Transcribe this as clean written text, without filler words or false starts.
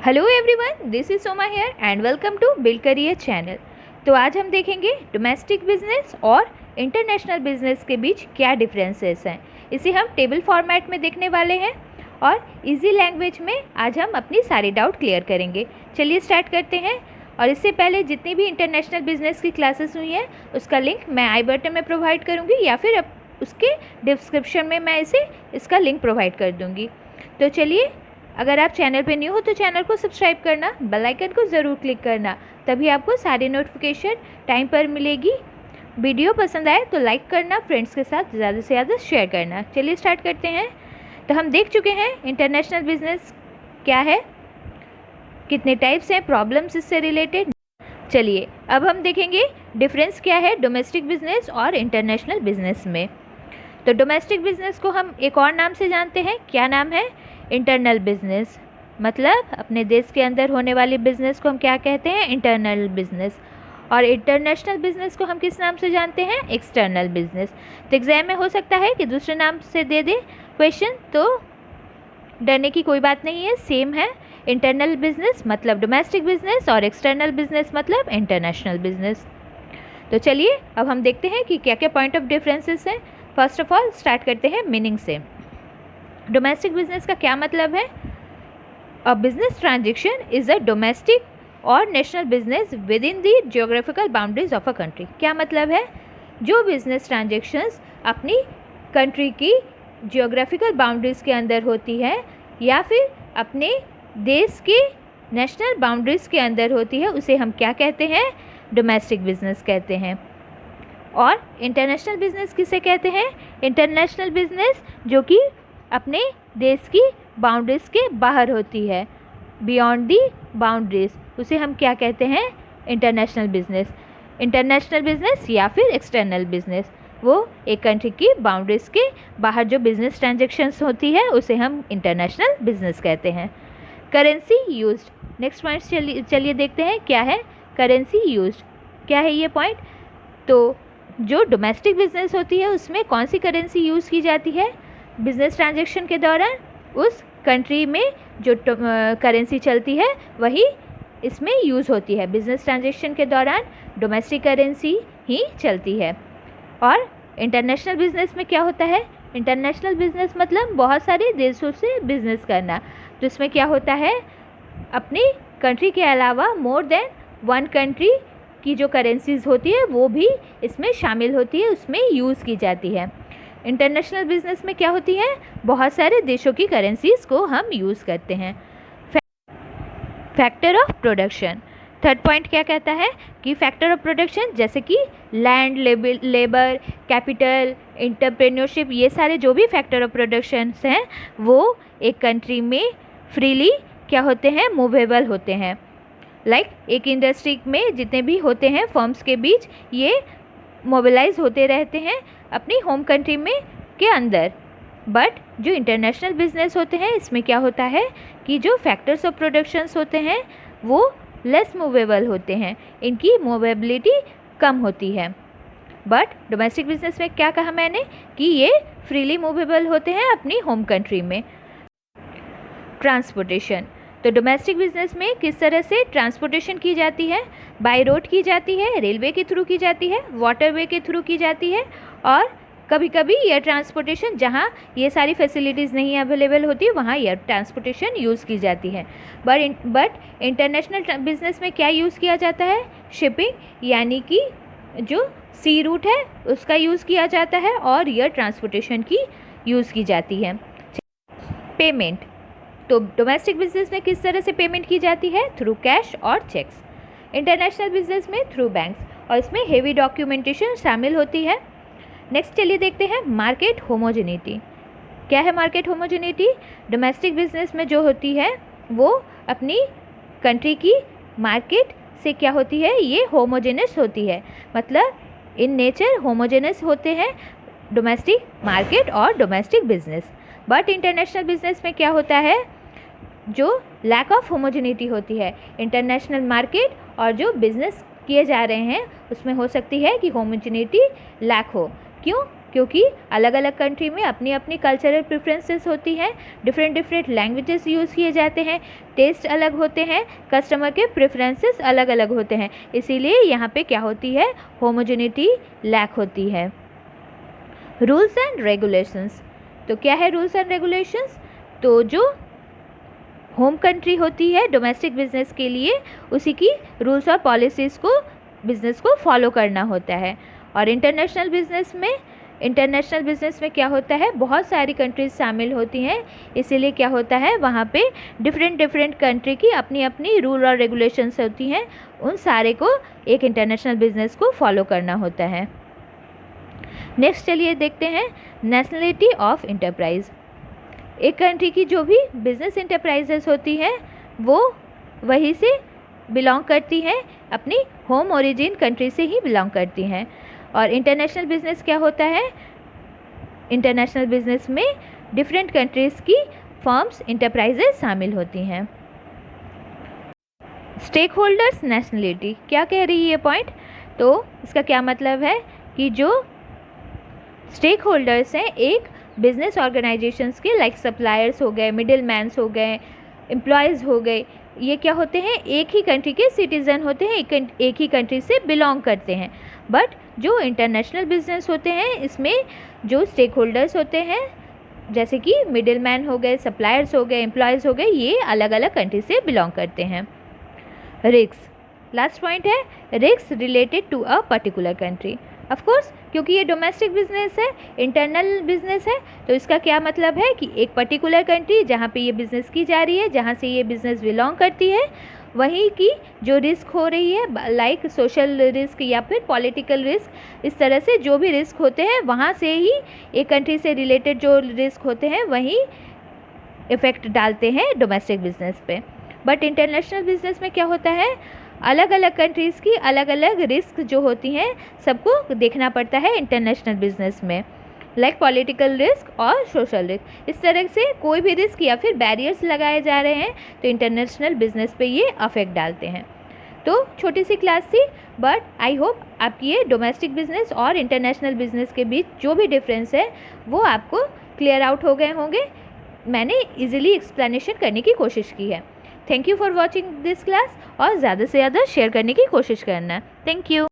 Hello everyone, this is Soma here and welcome to build career channel. तो आज हम देखेंगे डोमेस्टिक बिजनेस और इंटरनेशनल बिजनेस के बीच क्या डिफरेंसेस हैं। इसे हम टेबल फॉर्मेट में देखने वाले हैं और इजी लैंग्वेज में आज हम अपनी सारी डाउट क्लियर करेंगे। चलिए स्टार्ट करते हैं। और इससे पहले जितनी भी इंटरनेशनल बिजनेस की क्लासेस हुई हैं उसका लिंक मैं आई बटन में प्रोवाइड करूँगी या फिर उसके डिस्क्रिप्शन में मैं इसका लिंक प्रोवाइड कर दूँगी। तो चलिए, अगर आप चैनल पे न्यू हो तो चैनल को सब्सक्राइब करना, बेल आइकन को ज़रूर क्लिक करना, तभी आपको सारी नोटिफिकेशन टाइम पर मिलेगी। वीडियो पसंद आए तो लाइक करना, फ्रेंड्स के साथ ज़्यादा से ज़्यादा शेयर करना। चलिए स्टार्ट करते हैं। तो हम देख चुके हैं इंटरनेशनल बिजनेस क्या है, कितने टाइप्स हैं, प्रॉब्लम्स इससे रिलेटेड। चलिए अब हम देखेंगे डिफरेंस क्या है डोमेस्टिक बिजनेस और इंटरनेशनल बिजनेस में। तो डोमेस्टिक बिजनेस को हम एक और नाम से जानते हैं। क्या नाम है? Internal business. मतलब अपने देश के अंदर होने वाली बिजनेस को हम क्या कहते हैं? Internal business. और इंटरनेशनल बिजनेस को हम किस नाम से जानते हैं? External business. तो एग्जाम में हो सकता है कि दूसरे नाम से दे दे क्वेश्चन, तो डरने की कोई बात नहीं है, सेम है। इंटरनल बिजनेस मतलब डोमेस्टिक बिजनेस और एक्सटर्नल बिजनेस मतलब इंटरनेशनल बिजनेस। तो चलिए अब हम देखते हैं कि क्या क्या पॉइंट ऑफ डिफरेंसेस हैं। फर्स्ट ऑफ ऑल स्टार्ट करते हैं मीनिंग से। डोमेस्टिक बिजनेस का क्या मतलब है? A business transaction is a domestic और national business within the geographical boundaries of a country. क्या मतलब है? जो बिजनेस ट्रांजेक्शन्स अपनी कंट्री की जियोग्राफिकल बाउंड्रीज के अंदर होती है या फिर अपने देश के नेशनल बाउंड्रीज के अंदर होती है, उसे हम क्या कहते हैं? डोमेस्टिक बिजनेस कहते हैं। और इंटरनेशनल बिजनेस किसे कहते हैं? इंटरनेशनल बिजनेस जो कि अपने देश की बाउंड्रीज के बाहर होती है, बियॉन्ड दी बाउंड्रीज, उसे हम क्या कहते हैं? International business. इंटरनेशनल बिजनेस या फिर एक्सटर्नल बिजनेस, वो एक कंट्री की बाउंड्रीज के बाहर जो बिजनेस ट्रांजेक्शन्स होती है उसे हम इंटरनेशनल बिजनेस कहते हैं। करेंसी यूज्ड, नेक्स्ट पॉइंट चलिए देखते हैं क्या है करेंसी यूज्ड। क्या है ये पॉइंट? तो जो डोमेस्टिक बिजनेस होती है उसमें कौन सी करेंसी यूज़ की जाती है? बिजनेस ट्रांजैक्शन के दौरान उस कंट्री में जो करेंसी चलती है वही इसमें यूज़ होती है। बिजनेस ट्रांजैक्शन के दौरान डोमेस्टिक करेंसी ही चलती है। और इंटरनेशनल बिजनेस में क्या होता है? इंटरनेशनल बिजनेस मतलब बहुत सारे देशों से बिजनेस करना। तो इसमें क्या होता है? अपनी कंट्री के अलावा मोर देन वन कंट्री की जो करेंसीज होती है वो भी इसमें शामिल होती है, उसमें यूज़ की जाती है। इंटरनेशनल बिजनेस में क्या होती है? बहुत सारे देशों की करेंसीज को हम यूज़ करते हैं। Factor of production, third point क्या कहता है कि फैक्टर ऑफ प्रोडक्शन जैसे कि लैंड, लेबर, कैपिटल, एंटरप्रेन्योरशिप, ये सारे जो भी फैक्टर ऑफ प्रोडक्शंस हैं वो एक कंट्री में फ्रीली क्या होते हैं? मूवेबल होते हैं। एक इंडस्ट्री में जितने भी होते हैं फर्म्स के बीच, ये मोबिलाइज होते रहते हैं अपनी होम कंट्री में के अंदर। बट जो इंटरनेशनल बिजनेस होते हैं इसमें क्या होता है कि जो फैक्टर्स ऑफ प्रोडक्शंस होते हैं वो लेस मूवेबल होते हैं, इनकी मूवेबिलिटी कम होती है। बट डोमेस्टिक बिजनेस में क्या कहा मैंने कि ये फ्रीली मूवेबल होते हैं अपनी होम कंट्री में। ट्रांसपोर्टेशन, तो डोमेस्टिक बिजनेस में किस तरह से ट्रांसपोर्टेशन की जाती है? बाय रोड की जाती है, रेलवे के थ्रू की जाती है, वाटरवे के थ्रू की जाती है, और कभी कभी एयर ट्रांसपोर्टेशन, जहाँ ये सारी फैसिलिटीज़ नहीं अवेलेबल होती वहाँ एयर ट्रांसपोर्टेशन यूज़ की जाती है। बट इंटरनेशनल बिजनेस में क्या यूज़ किया जाता है? शिपिंग, यानी कि जो सी रूट है उसका यूज़ किया जाता है और एयर ट्रांसपोर्टेशन की यूज़ की जाती है। पेमेंट, तो डोमेस्टिक बिजनेस में किस तरह से पेमेंट की जाती है? थ्रू कैश और चेक्स। इंटरनेशनल बिजनेस में थ्रू बैंक्स, और इसमें हेवी डॉक्यूमेंटेशन शामिल होती है। नेक्स्ट चलिए देखते हैं मार्केट होमोजेनिटी। क्या है मार्केट होमोजेनिटी? डोमेस्टिक बिजनेस में जो होती है वो अपनी कंट्री की मार्केट से क्या होती है? ये होमोजेनस होती है, मतलब इन नेचर होमोजेनस होते हैं डोमेस्टिक मार्केट और domestic business. But international business में क्या होता है? जो लैक ऑफ होमोजेनिटी होती है। इंटरनेशनल मार्केट और जो बिजनेस किए जा रहे हैं उसमें हो सकती है कि होमोजेनिटी लैक हो। क्यों? क्योंकि अलग अलग कंट्री में अपनी अपनी कल्चरल प्रेफरेंसेस होती हैं, डिफरेंट लैंग्वेजेस यूज़ किए जाते हैं, टेस्ट अलग होते हैं, कस्टमर के प्रेफरेंसेस अलग अलग होते हैं, इसीलिए यहाँ पे क्या होती है, होमोजेनिटी लैक होती है। रूल्स एंड रेगुलेशंस, तो क्या है रूल्स एंड रेगुलेशंस? तो जो होम कंट्री होती है डोमेस्टिक बिजनेस के लिए, उसी की रूल्स और पॉलिसीज़ को बिज़नेस को फॉलो करना होता है। और इंटरनेशनल बिज़नेस में क्या होता है, बहुत सारी कंट्रीज़ शामिल होती हैं, इसीलिए क्या होता है, वहाँ पे डिफरेंट कंट्री की अपनी अपनी रूल और रेगुलेशंस होती हैं, उन सारे को एक इंटरनेशनल बिज़नेस को फॉलो करना होता है। नेक्स्ट चलिए देखते हैं नेशनलिटी ऑफ इंटरप्राइज। एक कंट्री की जो भी बिजनेस इंटरप्राइजेस होती हैं वो वहीं से बिलोंग करती हैं, अपनी होम ओरिजिन कंट्री से ही बिलोंग करती हैं। और इंटरनेशनल बिजनेस क्या होता है, इंटरनेशनल बिजनेस में डिफरेंट कंट्रीज़ की फर्म्स इंटरप्राइजेस शामिल होती हैं। स्टेक होल्डर्स नेशनलिटी, क्या कह रही है ये पॉइंट? तो इसका क्या मतलब है कि जो स्टेक होल्डर्स हैं एक बिजनेस ऑर्गेनाइजेशंस के, लाइक सप्लायर्स हो गए, मिडिल मैन्स हो गए, एम्प्लॉयज़ हो गए, ये क्या होते हैं, एक ही कंट्री के सिटीज़न होते हैं, एक ही कंट्री से बिलोंग करते हैं। बट जो इंटरनेशनल बिजनेस होते हैं इसमें जो स्टेक होल्डर्स होते हैं, जैसे कि मिडिल मैन हो गए, सप्लायर्स हो गए, एम्प्लॉयज़ हो गए, ये अलग अलग कंट्री से बिलोंग करते हैं। रिस्क, लास्ट पॉइंट है, risk related to a particular country. Of course क्योंकि ये डोमेस्टिक बिजनेस है, इंटरनल बिजनेस है, तो इसका क्या मतलब है कि एक पर्टिकुलर कंट्री जहाँ पे ये बिज़नेस की जा रही है, जहाँ से ये बिज़नेस बिलोंग करती है, वहीं की जो रिस्क हो रही है, लाइक सोशल रिस्क या फिर पॉलिटिकल रिस्क, इस तरह से जो भी रिस्क होते हैं वहाँ से ही एक कंट्री से रिलेटेड जो रिस्क होते हैं वहीं इफ़ेक्ट डालते हैं डोमेस्टिक बिजनेस पे। बट इंटरनेशनल बिजनेस में क्या होता है, अलग अलग कंट्रीज़ की अलग अलग रिस्क जो होती हैं सबको देखना पड़ता है इंटरनेशनल बिजनेस में, लाइक पॉलिटिकल रिस्क और सोशल रिस्क। इस तरह से कोई भी रिस्क या फिर बैरियर्स लगाए जा रहे हैं तो इंटरनेशनल बिजनेस पे ये अफेक्ट डालते हैं। तो छोटी सी क्लास थी, बट आई होप आपकी ये डोमेस्टिक बिजनेस और इंटरनेशनल बिजनेस के बीच जो भी डिफरेंस है वो आपको क्लियर आउट हो गए होंगे। मैंने इजीली एक्सप्लेनेशन करने की कोशिश की है। Thank you for watching this class, और ज़्यादा से ज़्यादा शेयर करने की कोशिश करना। Thank you.